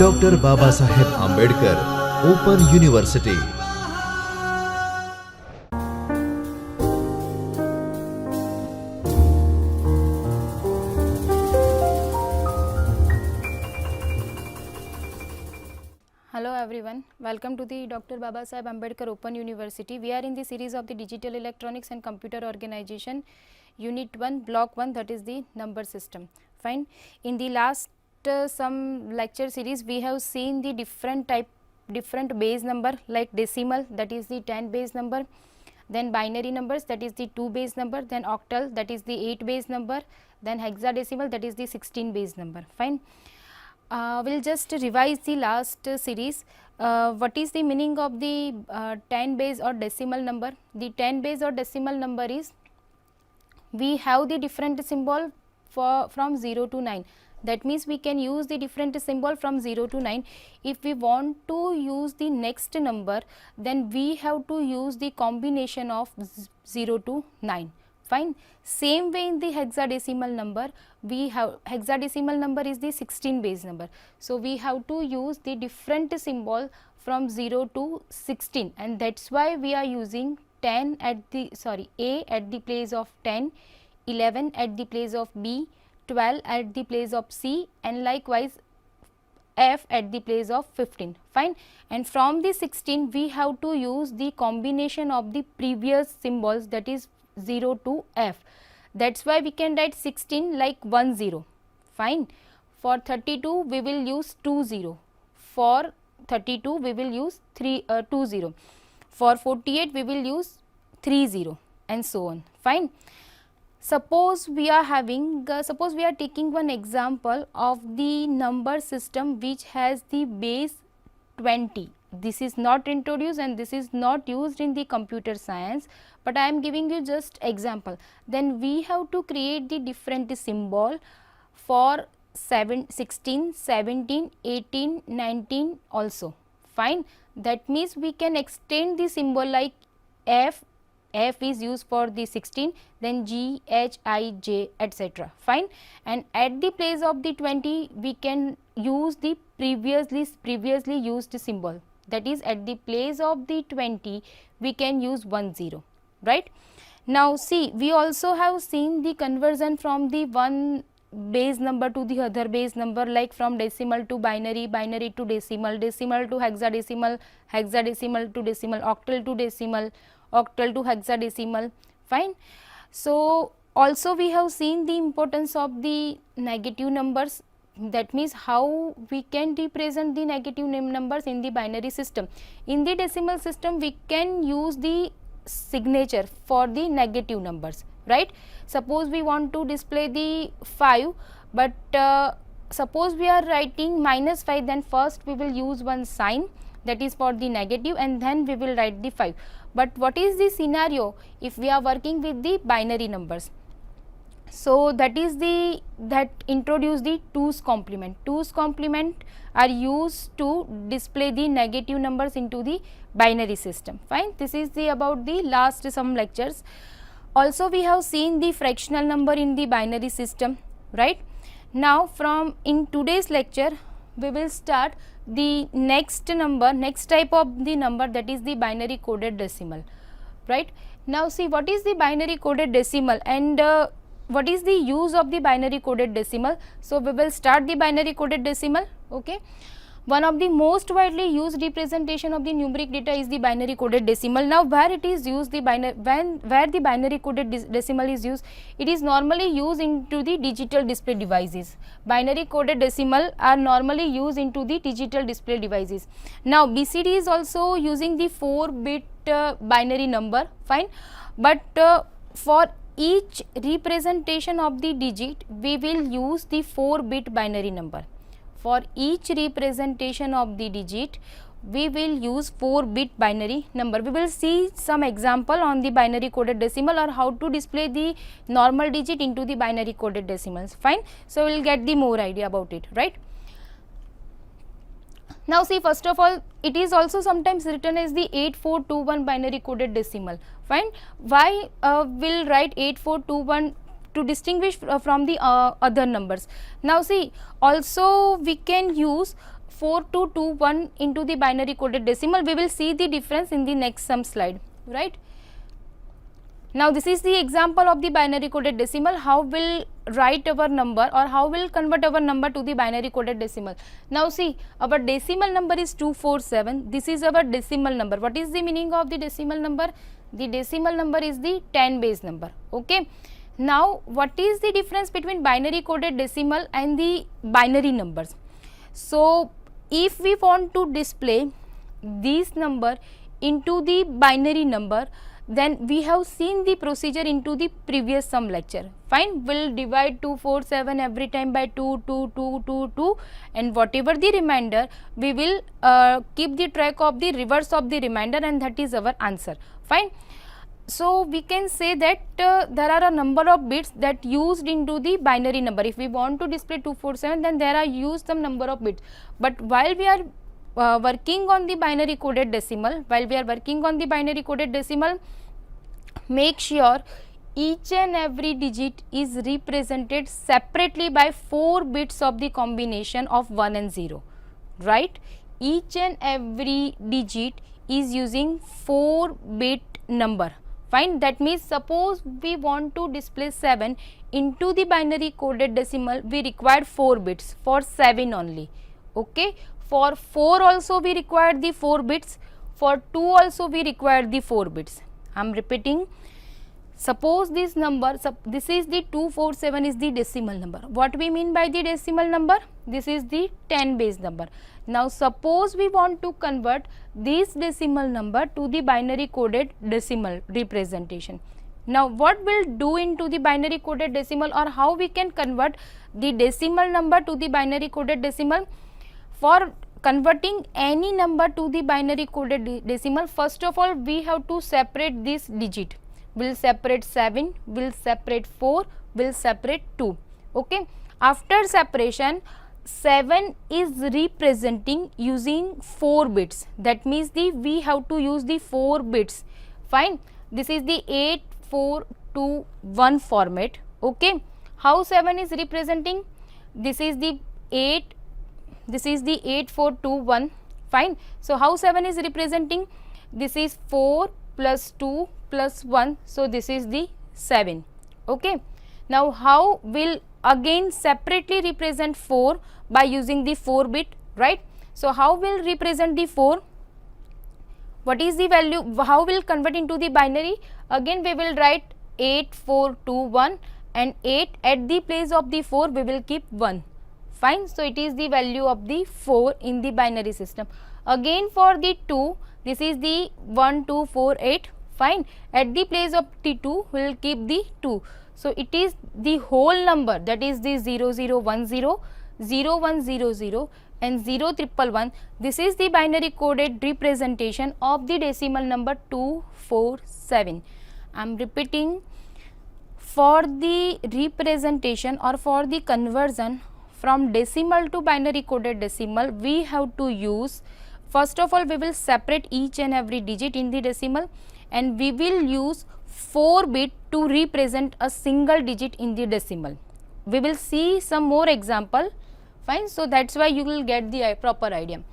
Doctor Baba Saheb Ambedkar open university. Hello everyone, welcome to the Dr. Baba Saheb Ambedkar Open University. We are in the series of the Digital Electronics and Computer Organization, Unit 1, Block 1, that is the number system. Fine. In the last some lecture series, we have seen the different base number like decimal, that is the 10 base number, then binary numbers, that is the 2 base number, then octal, that is the 8 base number, then hexadecimal, that is the 16 base number. Fine. We'll just revise the last series. What is the meaning of the 10 base or decimal number? The 10 base or decimal number is, we have the different symbol from 0 to 9. That means we can use the different symbol from 0 to 9. If we want to use the next number, then we have to use the combination of 0 to 9. Fine. Same way in the hexadecimal number, we have hexadecimal number is the 16 base number. So we have to use the different symbol from 0 to 16, and that's why we are using 10 at the A at the place of 10, 11 at the place of B, 12 at the place of C, and likewise F at the place of 15. Fine. And from the 16 we have to use the combination of the previous symbols, that is 0 to F. That's why we can write 16 like 10. Fine. For 32 we will use 20. For 32 we will use 20. For 48 we will use 30, and so on. Fine. Suppose we are having suppose we are taking one example of the number system which has the base 20. This is not introduced and this is not used in the computer science, but I am giving you just example. Then we have to create the different symbol for 16, 17, 18, 19 also. Fine. That means we can extend the symbol like F. F is used for the 16, then G, H, I, J, etc. Fine. And at the place of the 20 we can use the previously used symbol, that is at the place of the 20 we can use 10, right. Now see, we also have seen the conversion from the one base number to the other base number, like from decimal to binary, binary to decimal, decimal to hexadecimal, hexadecimal to decimal, octal to decimal, octal to hexadecimal. Fine. So also we have seen the importance of the negative numbers, that means how we can represent the negative numbers in the binary system. In the decimal system we can use the signature for the negative numbers, right. Suppose we want to display the 5, but suppose we are writing -5, then first we will use one sign, that is for the negative, and then we will write the 5. But what is the scenario if we are working with the binary numbers? So that is that introduce the 2's complement. 2's complement are used to display the negative numbers into the binary system. Fine. This is the about the last some lectures. Also we have seen the fractional number in the binary system, right. Now from in today's lecture we will start the next type of the number, that is the binary coded decimal, right. Now see, what is the binary coded decimal and what is the use of the binary coded decimal? So we will start the binary coded decimal. Okay. One of the most widely used representation of the numeric data is the binary coded decimal. Now where it is used, the where the binary coded decimal is used, it is normally used into the digital display devices. Binary coded decimal are normally used into the digital display devices. Now BCD is also using the 4-bit binary number. Fine. But for each representation of the digit we will use the 4-bit binary number. For each representation of the digit we will use 4-bit binary number. We will see some example on the binary coded decimal or how to display the normal digit into the binary coded decimals. Fine. So we will get the more idea about it, right. Now see, first of all, it is also sometimes written as the 8421 binary coded decimal. Fine. Why will write 8421 to distinguish from the other numbers. Now see, also we can use 4221 into the binary coded decimal. We will see the difference in the next some slide, right? Now this is the example of the binary coded decimal. How will write our number or how will convert our number to the binary coded decimal. Now see, our decimal number is 247. This is our decimal number. What is the meaning of the decimal number? The decimal number is the 10 base number. Okay. Now what is the difference between binary coded decimal and the binary numbers? So if we want to display this number into the binary number, then we have seen the procedure into the previous some lecture. Fine, we'll divide 247 every time by 2, 2, 2, 2, 2, and whatever the remainder, we will keep the track of the reverse of the remainder, and that is our answer. Fine. So we can say that there are a number of bits that used into the binary number. If we want to display 247, then there are used some number of bits. But while we are working on the binary coded decimal, make sure each and every digit is represented separately by 4 bits of the combination of 1 and 0, right? Each and every digit is using 4-bit number. Fine, that means suppose we want to display 7 into the binary coded decimal, we require 4 bits for 7 only. Okay, for 4 also we require the 4 bits, for 2 also we require the 4 bits. I am repeating, suppose this number, this is the 247 is the decimal number. What we mean by the decimal number? This is the 10 base number. Now suppose we want to convert this decimal number to the binary coded decimal representation. Now what will do into the binary coded decimal, or how we can convert the decimal number to the binary coded decimal? For converting any number to the binary coded decimal, first of all we have to separate this digit. We'll separate 7, we'll separate 4, we'll separate 2. Okay. After separation, 7 is representing using 4 bits. That means we have to use the 4 bits. Fine. This is the 8421 format. Okay. How 7 is representing? This is the 8421. Fine. So how 7 is representing? This is 4 plus 2 plus 1. So this is the 7. Okay. Now how will again separately represent 4 by using the 4 bit, right? So how will represent the 4? What is the value? How will convert into the binary? Again we will write 8421 and 8 at the place of the 4 we will keep 1. Fine. So it is the value of the 4 in the binary system. Again for the 2, this is the 1248. Fine. At the place of the 2 we will keep the 2. So it is the whole number, that is the 0010, 0100 and 0111. This is the binary coded representation of the decimal number 247. I am repeating, for the representation or for the conversion from decimal to binary coded decimal, we have to use, first of all we will separate each and every digit in the decimal, and we will use 4 bit to represent a single digit in the decimal. We will see some more example. Fine. So that's why you will get the proper idea.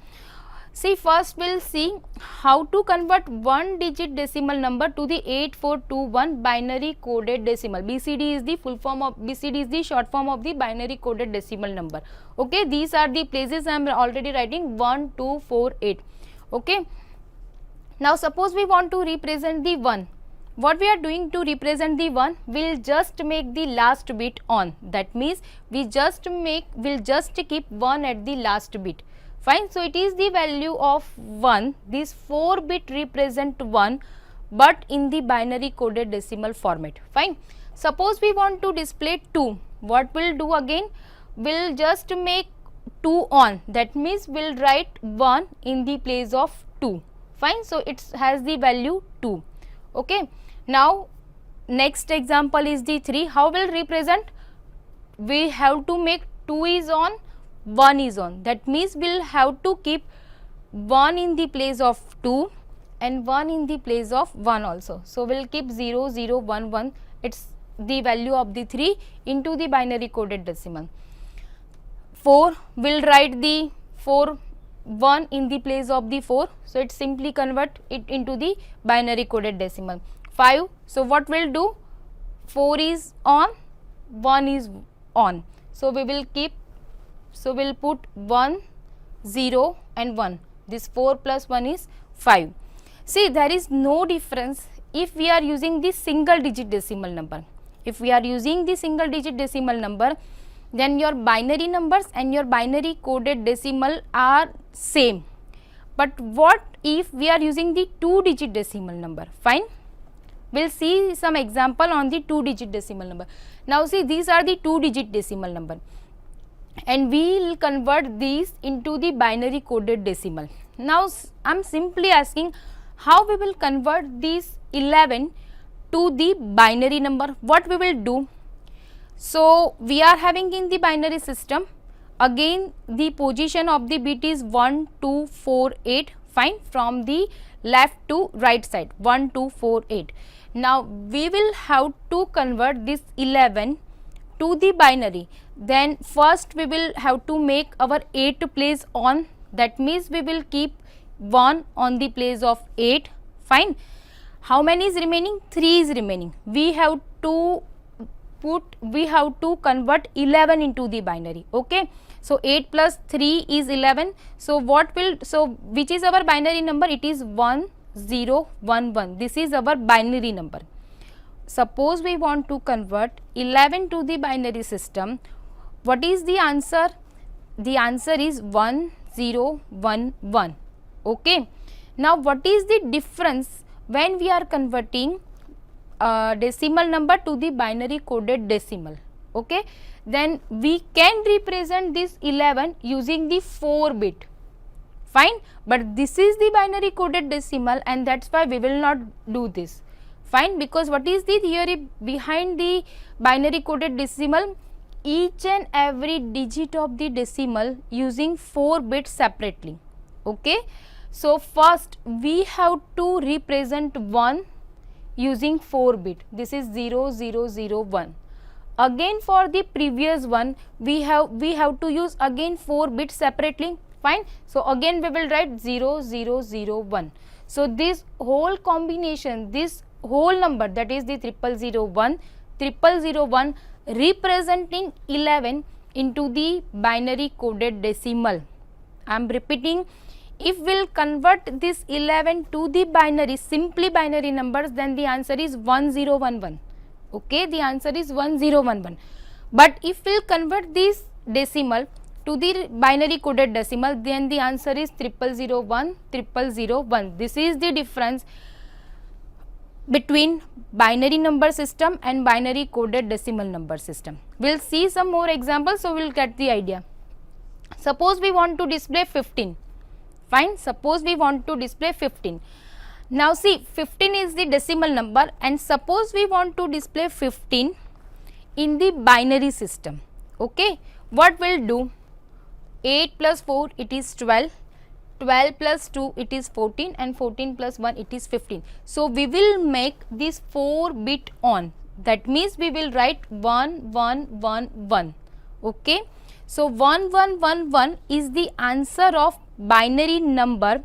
See, first we'll see how to convert 1 digit decimal number to the 8421 binary coded decimal. BCD is the full form of, BCD is the short form of the binary coded decimal number. Okay, these are the places I am already writing 1248. Okay. Now suppose we want to represent the 1. What we are doing to represent the 1, we'll just make the last bit on. That means we'll just keep 1 at the last bit. Fine. So it is the value of 1. This 4 bit represent 1, but in the binary coded decimal format. Fine. Suppose we want to display 2. What we'll do again? We'll just make 2 on. That means we'll write 1 in the place of 2. Fine. So it has the value 2. Okay. Now next example is the 3. How will represent? We have to make 2 is on, 1 is on. That means we'll have to keep 1 in the place of 2 and 1 in the place of 1 also. So we'll keep 0, 0, 1, 1. It's the value of the 3 into the binary coded decimal. 4 will write the 4 1 in the place of the 4, so it simply convert it into the binary coded decimal. 5, so what will do, 4 is on, 1 is on, so we will keep, so we will put 1 0 and 1, this 4 plus 1 is 5. See, there is no difference if we are using the single digit decimal number. If we are using the single digit decimal number, then your binary numbers and your binary coded decimal are same. But what if we are using the 2-digit decimal number? Fine, we will see some example on the 2-digit decimal number. Now see, these are the 2-digit decimal number and we will convert these into the binary coded decimal. Now I am simply asking how we will convert these 11 to the binary number. What we will do, so we are having in the binary system, again the position of the bit is 1 2 4 8, fine, from the left to right side 1 2 4 8. Now we will have to convert this 11 to the binary. Then first we will have to make our 8 place on, that means we will keep 1 on the place of 8, fine. How many is remaining? 3 is remaining. We have to convert 11 into the binary, okay. So 8 plus 3 is 11. So what will, so which is our binary number? It is 1 0 1 1. This is our binary number. Suppose we want to convert 11 to the binary system. What is the answer? The answer is 1 0 1 1, okay. Now what is the difference when we are converting decimal number to the binary coded decimal, okay. Then we can represent this 11 using the 4 bit, fine, but this is the binary coded decimal and that is why we will not do this, fine, because what is the theory behind the binary coded decimal? Each and every digit of the decimal using 4 bits separately, okay. So first we have to represent 1 using 4 bit, this is 0 0 0 1. Again for the previous one we have to use again 4 bits separately, fine. So again we will write 0 0 0 1. So this whole combination, this whole number, that is the 0001 representing 11 into the binary coded decimal. I am repeating, if we will convert this 11 to the binary, simply binary numbers, then the answer is 1011, okay, the answer is 1011. But if we will convert this decimal to the binary coded decimal, then the answer is 0001. This is the difference between binary number system and binary coded decimal number system. We will see some more examples, so we will get the idea. Suppose we want to display 15, fine, suppose we want to display 15. Now see, 15 is the decimal number and suppose we want to display 15 in the binary system, okay. What we will do, 8 plus 4 it is 12, 12 plus 2 it is 14 and 14 plus 1 it is 15. So we will make this 4 bit on, that means we will write 1 1 1 1, okay. So 1 1 1 1 is the answer of binary number,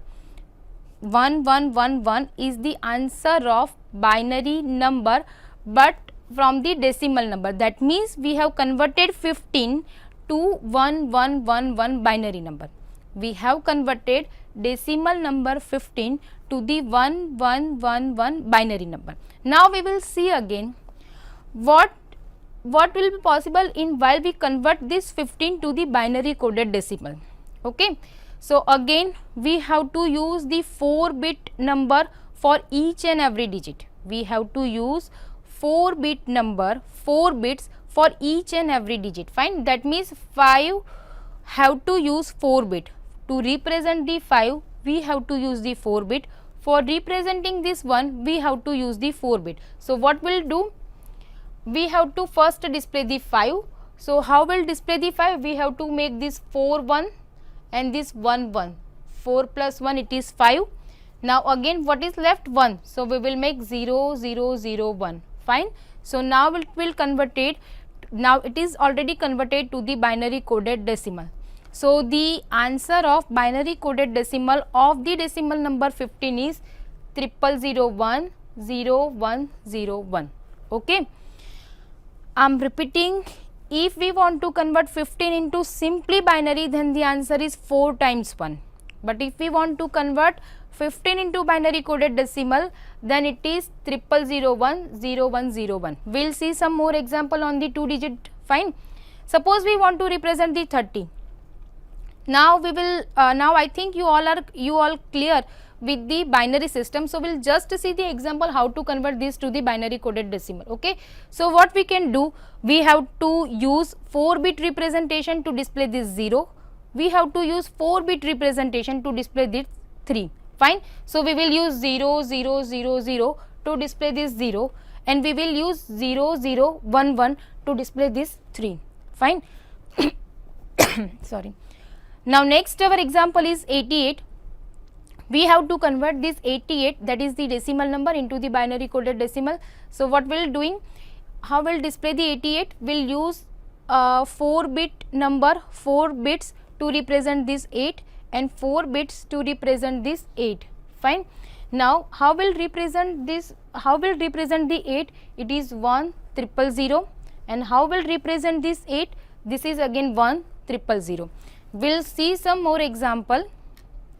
1 1 1 1 is the answer of binary number but from the decimal number, that means we have converted 15 to 1 1 1 1 binary number. We have converted decimal number 15 to the 1 1 1 1 binary number. Now we will see again what will be possible in while we convert this 15 to the binary coded decimal, okay. So again we have to use the 4 bit number for each and every digit. We have to use 4 bit number, 4 bits for each and every digit, fine. That means 5 have to use 4 bit. To represent the 5 we have to use the 4 bit. For representing this one we have to use the 4 bit. So what we will do, we have to first display the 5. So how will display the 5? We have to make this 4 1 and this 1 1, 4 plus 1 it is 5. Now again what is left? 1. So we will make 0 0 0 1, fine. So now it will convert it, now it is already converted to the binary coded decimal. So the answer of binary coded decimal of the decimal number 15 is 00010101. Okay, I am repeating, if we want to convert 15 into simply binary, then the answer is 4 times 1. But if we want to convert 15 into binary coded decimal, then it is 00010101. We will see some more example on the 2 digit. Fine. Suppose we want to represent the 30. Now we will, now I think you all clear with the binary system. So we will just see the example how to convert this to the binary coded decimal. Okay. So what we can do, we have to use 4-bit representation to display this 0. We have to use 4-bit representation to display this 3. Fine. So we will use 0 0 0 0 to display this 0, and we will use 0 0 1 1 to display this 3. Fine. Sorry. Now next our example is 88. We have to convert this 88, that is the decimal number, into the binary coded decimal. So what we will doing, how we will display the 88, we will use 4-bit number, 4 bits to represent this 8 and 4 bits to represent this 8. Fine. Now how will represent this, how will represent the 8, it is 1 0 0, and how will represent this 8, this is again 1 0 0. We will see some more example.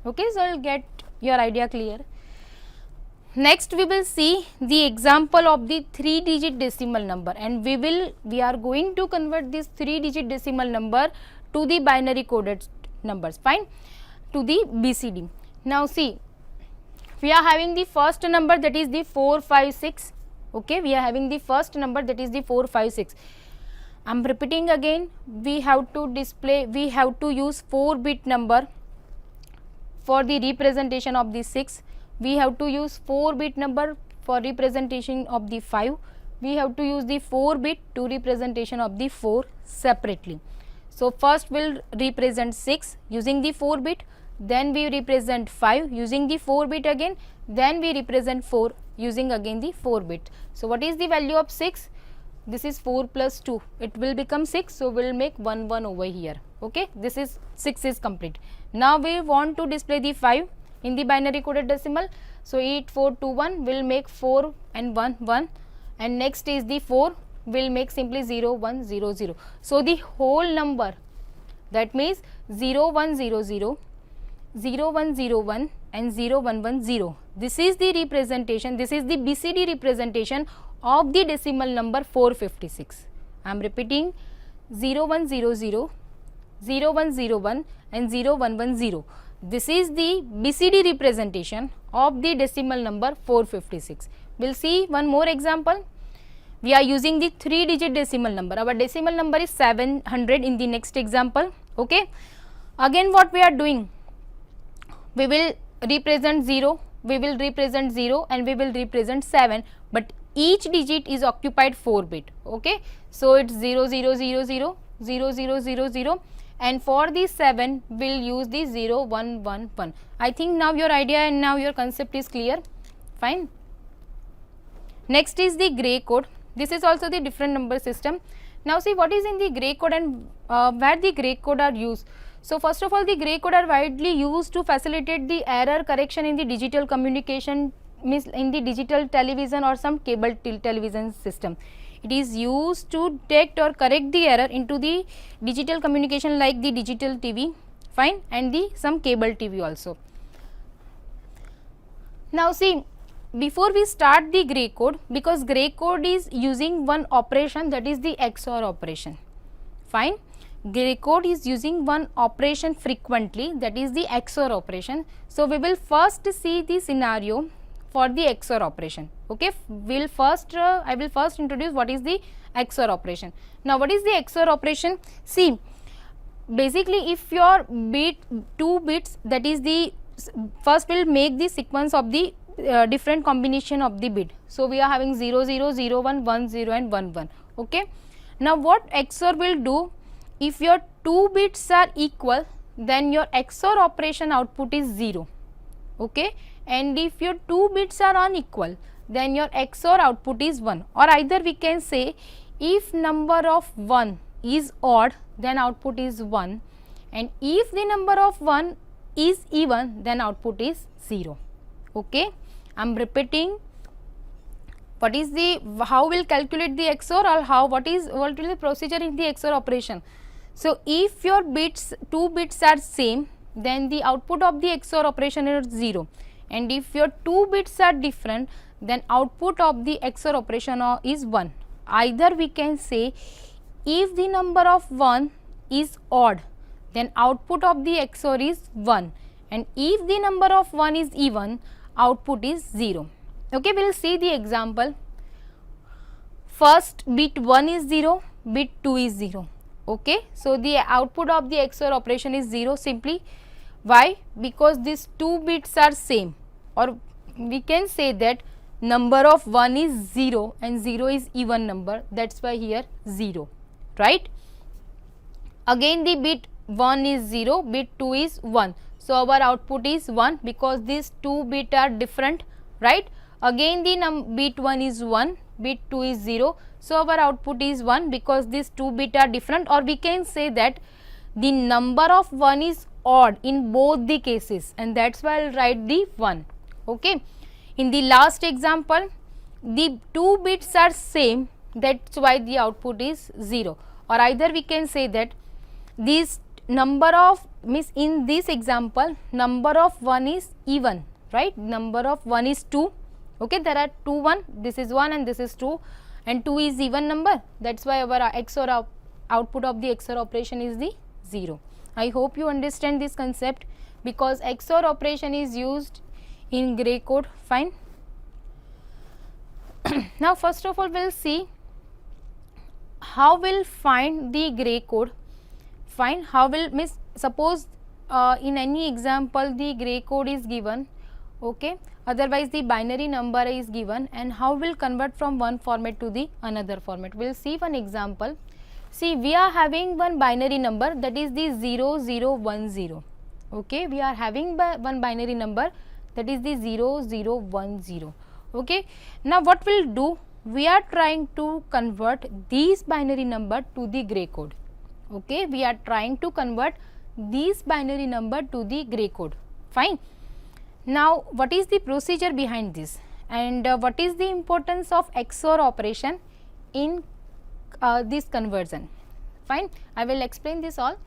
Okay, so you will get your idea clear. Next we will see the example of the 3-digit decimal number, and we are going to convert this 3-digit decimal number to the binary coded numbers. Fine, to the BCD. Now see, we are having the first number, that is the 456. Okay, we are having the first number, that is the 456. I am repeating again, we have to display, we have to use 4-bit number for the representation of the 6. We have to use 4-bit number for representation of the 5. We have to use the 4-bit to representation of the 4 separately. So first we will represent 6 using the 4-bit, then we represent 5 using the 4-bit again, then we represent 4 using again the 4-bit. So what is the value of 6? This is 4 plus 2, it will become 6. So we will make 1 1 over here. Okay, this is 6 is complete. Now we want to display the 5 in the binary coded decimal. So 8421 will make 4 and 1 1, and next is the 4 will make simply 0 1 0 0. So the whole number, that means 0 1 0 0, 0 1 0 1 and 0 1 1 0. This is the representation, this is the BCD representation of the decimal number 456. I am repeating, 0 1 0 0, 0 1 0 1 and 0 1 1 0. This is the BCD representation of the decimal number 456. We will see one more example. We are using the 3-digit decimal number. Our decimal number is 700 in the next example. Okay. Again what we are doing, we will represent 0, we will represent 0 and we will represent 7, but each digit is occupied 4-bit. Okay. So it is 0 0 0 0, 0 0 0 0, and for the 7 we will use the 0 1 1 1. I think now your idea and now your concept is clear. Fine. Next is the gray code. This is also the different number system. Now see what is in the gray code and where the gray code are used. So first of all, the gray code are widely used to facilitate the error correction in the digital communication, means in the digital television or some cable television system. It is used to detect or correct the error into the digital communication like the digital TV, fine, and the some cable TV also. Now see, before we start the gray code, because gray code is using one operation, that is the XOR operation, fine. Gray code is using one operation frequently, that is the XOR operation. So we will first see the scenario for the XOR operation. Okay, we'll first I will first introduce what is the XOR operation. Now what is the XOR operation? See, basically if your bit 2 bits, that is the first will make the sequence of the different combination of the bit. So we are having 0 0 0 1 1 0 and 1 1. Okay. Now what XOR will do, if your 2 bits are equal, then your XOR operation output is 0. Okay. And if your 2 bits are unequal, then your XOR output is 1, or either we can say if number of 1 is odd, then output is 1, and if the number of 1 is even, then output is 0. Okay, I am repeating. What is the, how will calculate the XOR, or what will be the procedure in the XOR operation? So if your bits, 2 bits are same, then the output of the XOR operation is 0, and if your 2 bits are different, then output of the XOR operation is 1. Either we can say if the number of 1 is odd, then output of the XOR is 1, and if the number of 1 is even, output is 0. Okay, we will see the example. First bit 1 is 0, bit 2 is 0. Okay, so the output of the XOR operation is 0 simply. Why? Because these 2 bits are same, or we can say that number of 1 is 0 and 0 is even number, that is why here 0, right. Again the bit 1 is 0, bit 2 is 1. So our output is 1 because these 2 bits are different, right. Again the bit 1 is 1, bit 2 is 0. So our output is 1 because these 2 bits are different, or we can say that the number of 1 is odd in both the cases, and that is why I will write the 1. Okay. In the last example, the 2 bits are same, that is why the output is 0, or either we can say that this number of, means in this example number of 1 is even, right, number of 1 is 2. Okay, there are 2 1, this is 1 and this is 2, and 2 is even number, that is why our XOR output of the XOR operation is the 0. I hope you understand this concept, because XOR operation is used in gray code. Fine. Now first of all we will see how we will find the gray code. Fine. How will, means suppose in any example the gray code is given, okay, otherwise the binary number is given, and how we will convert from one format to the another format. We will see one example. See, we are having one binary number, that is the 0010. Okay, we are having one binary number, that is the 0010. Okay. Now what we will do, we are trying to convert these binary number to the gray code. Okay, we are trying to convert these binary number to the gray code. Fine. Now what is the procedure behind this, and what is the importance of XOR operation in this conversion? Fine, I will explain this all.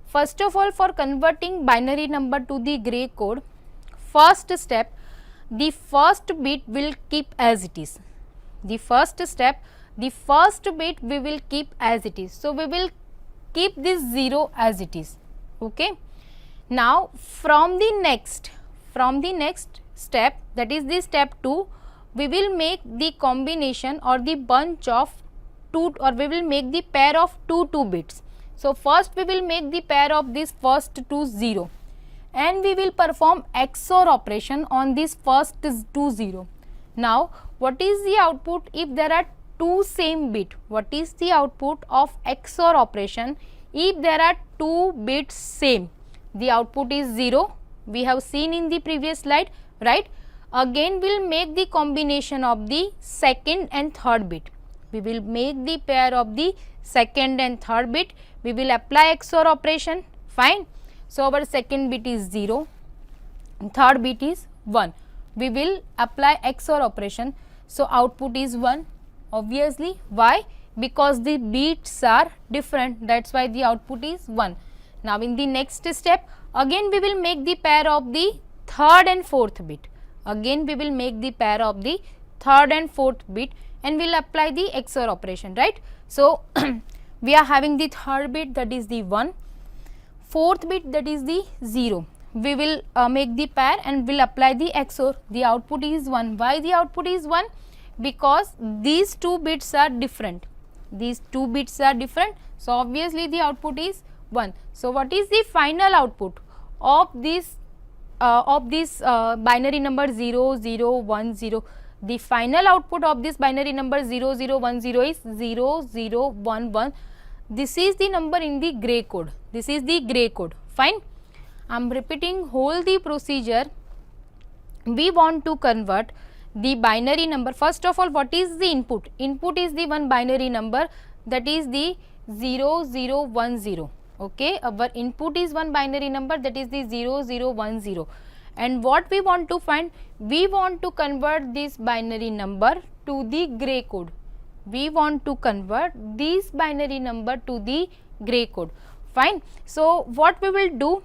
First of all, for converting binary number to the gray code, first step, the first bit will keep as it is. The first step, the first bit we will keep as it is. So we will keep this 0 as it is. Okay. Now from the next step, that is the step 2, we will make the combination or the bunch of 2, or we will make the pair of 2 bits. So first we will make the pair of this first 2 0, and we will perform XOR operation on this first 2 0. Now what is the output if there are 2 same bit? What is the output of XOR operation if there are 2 bits same? The output is 0. We have seen in the previous slide, right. Again we will make the combination of the second and third bit. We will make the pair of the second and third bit. We will apply XOR operation. Fine. So our second bit is 0, third bit is 1. We will apply XOR operation. So output is 1. Obviously, why? Because the bits are different, that is why the output is 1. Now in the next step, again we will make the pair of the third and fourth bit. Again we will make the pair of the third and fourth bit, and we will apply the XOR operation, right. So we are having the third bit, that is the 1, fourth bit, that is the 0. We will make the pair and will apply the XOR. The output is 1. Why the output is 1? Because these 2 bits are different. These 2 bits are different. So obviously the output is 1. So what is the final output of this binary number 0010? The final output of this binary number 0010 is 0011. This is the number in the gray code. This is the gray code. Fine. I am repeating whole the procedure. We want to convert the binary number. First of all, what is the input? Input is the one binary number, that is the 0010. Okay, our input is one binary number, that is the 0010. And what we want to find? We want to convert this binary number to the gray code. We want to convert this binary number to the gray code. Fine. So what we will do?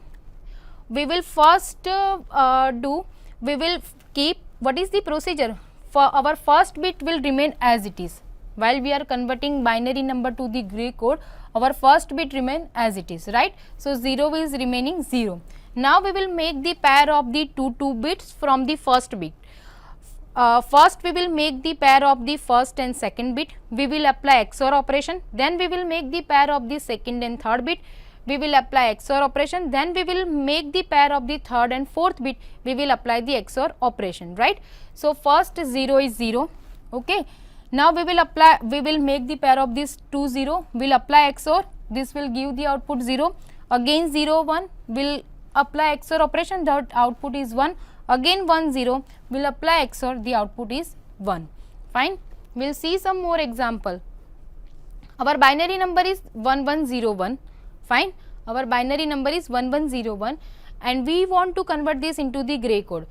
We will first we will keep, what is the procedure? For our first bit will remain as it is. While we are converting binary number to the gray code, our first bit remain as it is, right? So 0 is remaining 0. Now we will make the pair of the two bits from the first bit. First we will make the pair of the first and second bit. We will apply XOR operation. Then we will make the pair of the second and third bit. We will apply XOR operation. Then we will make the pair of the third and fourth bit. We will apply the XOR operation, right? So first 0 is 0. Okay. Now we will make the pair of this 2 0. We'll apply XOR. This will give the output 0. Again 0 1. Will apply XOR operation. The output is 1. Again 1 0. Will apply XOR. The output is 1. Fine. We'll see some more example. Our binary number is 1101. Fine. Our binary number is 1101, and we want to convert this into the gray code.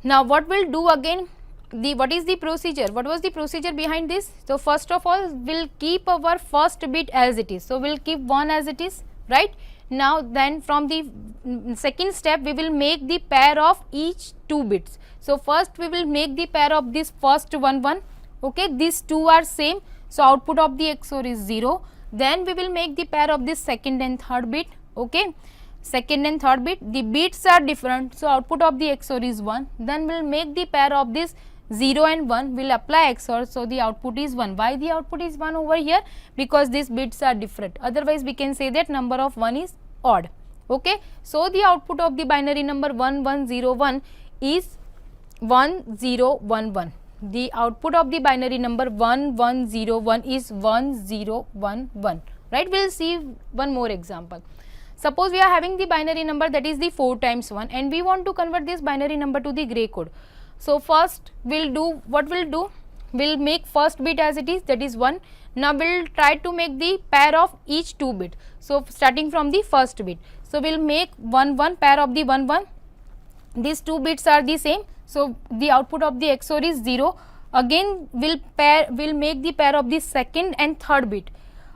Now what we'll do again? What is the procedure? What was the procedure behind this? So first of all, we'll keep our first bit as it is. So we'll keep 1 as it is, right? Now then from the second step, we will make the pair of each 2 bits. So first we will make the pair of this first 1 1. Okay, these two are same. So output of the XOR is 0. Then we will make the pair of this second and third bit. Okay, second and third bit, the bits are different. So output of the XOR is 1. Then we'll make the pair of this 0 and 1. Will apply XOR. So the output is 1. Why the output is 1 over here? Because these bits are different. Otherwise we can say that number of 1 is odd. Okay, so the output of the binary number 1101 is 1011. The output of the binary number 1101 is 1011, right? We will see one more example. Suppose we are having the binary number, that is the 4 times 1, and we want to convert this binary number to the gray code. So first we'll do, what we'll do? We'll make first bit as it is, that is 1. Now we'll try to make the pair of each 2 bit. So starting from the first bit. So we'll make 1 1, pair of the 1 1. These 2 bits are the same. So the output of the XOR is 0. Again we'll make the pair of the second and third bit.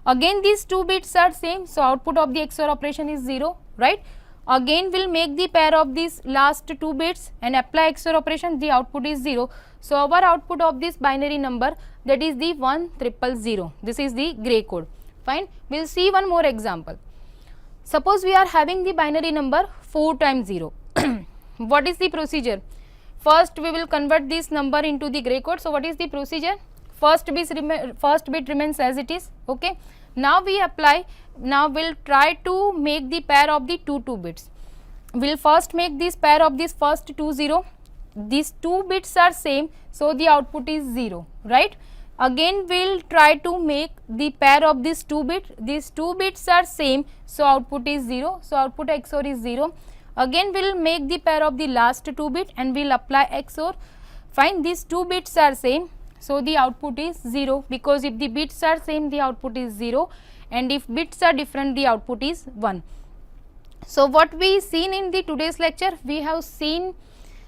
Again these 2 bits are same. So output of the XOR operation is 0, right? Again we'll make the pair of these last 2 bits and apply XOR operation. The output is 0. So our output of this binary number, that is the 1000. This is the gray code. Fine. We'll see one more example. Suppose we are having the binary number 4 times 0. What is the procedure? First we will convert this number into the gray code. So what is the procedure? First bit remains as it is. Okay. Now we apply. Now we'll try to make the pair of the two bits. We'll first make this pair of this first 2 0. These 2 bits are same. So the output is 0, right? Again we'll try to make the pair of this 2 bit. These 2 bits are same. So output is 0. So output XOR is 0. Again we'll make the pair of the last 2 bit and we'll apply XOR. Fine, these 2 bits are same. So the output is 0, because if the bits are same, the output is 0, and if bits are different, the output is 1. So what we seen in the today's lecture, we have seen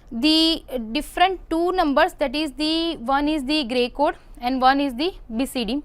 the different 2 numbers, that is the one is the gray code and one is the BCD.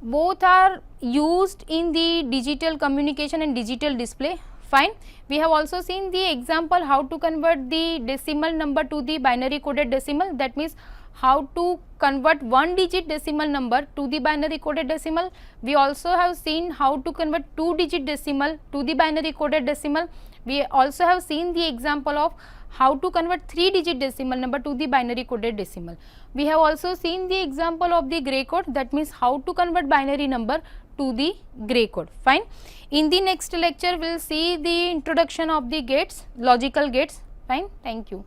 Both are used in the digital communication and digital display. Fine. We have also seen the example how to convert the decimal number to the binary coded decimal. That means how to convert 1 digit decimal number to the binary coded decimal. We also have seen how to convert 2 digit decimal to the binary coded decimal. We also have seen the example of how to convert 3 digit decimal number to the binary coded decimal. We have also seen the example of the gray code, that means how to convert binary number to the gray code. Fine. In the next lecture, we will see the introduction of the gates, logical gates. Fine. Thank you.